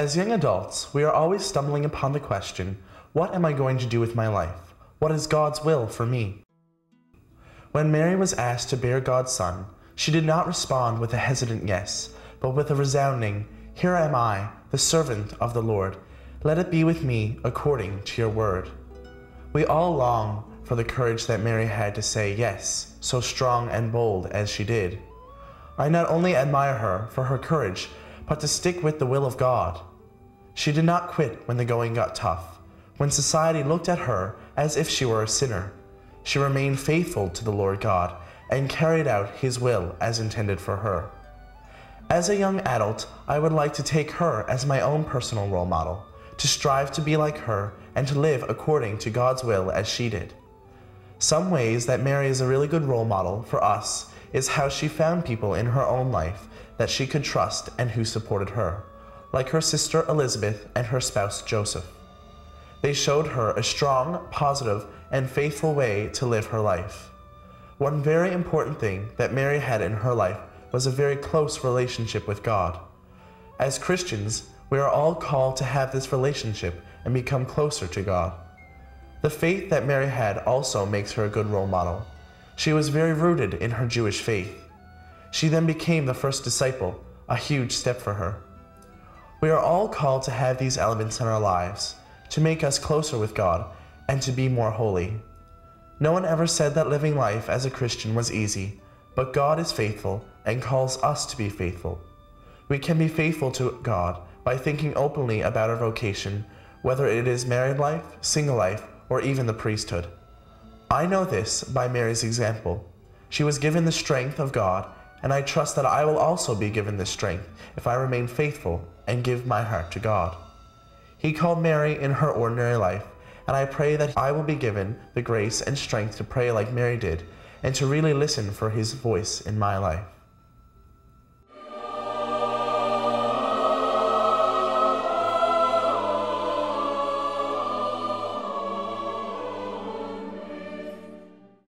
As young adults, we are always stumbling upon the question, what am I going to do with my life? What is God's will for me? When Mary was asked to bear God's Son, she did not respond with a hesitant yes, but with a resounding, "Here am I, the servant of the Lord. Let it be with me according to your word." We all long for the courage that Mary had to say yes, so strong and bold as she did. I not only admire her for her courage, but to stick with the will of God. She did not quit when the going got tough, when society looked at her as if she were a sinner. She remained faithful to the Lord God and carried out His will as intended for her. As a young adult, I would like to take her as my own personal role model, to strive to be like her and to live according to God's will as she did. Some ways that Mary is a really good role model for us is how she found people in her own life that she could trust and who supported her, like her sister Elizabeth and her spouse Joseph. They showed her a strong, positive, and faithful way to live her life. One very important thing that Mary had in her life was a very close relationship with God. As Christians, we are all called to have this relationship and become closer to God. The faith that Mary had also makes her a good role model. She was very rooted in her Jewish faith. She then became the first disciple, a huge step for her. We are all called to have these elements in our lives, to make us closer with God and to be more holy. No one ever said that living life as a Christian was easy, but God is faithful and calls us to be faithful. We can be faithful to God by thinking openly about our vocation, whether it is married life, single life, or even the priesthood. I know this by Mary's example. She was given the strength of God, and I trust that I will also be given this strength if I remain faithful and give my heart to God. He called Mary in her ordinary life, and I pray that I will be given the grace and strength to pray like Mary did, and to really listen for His voice in my life.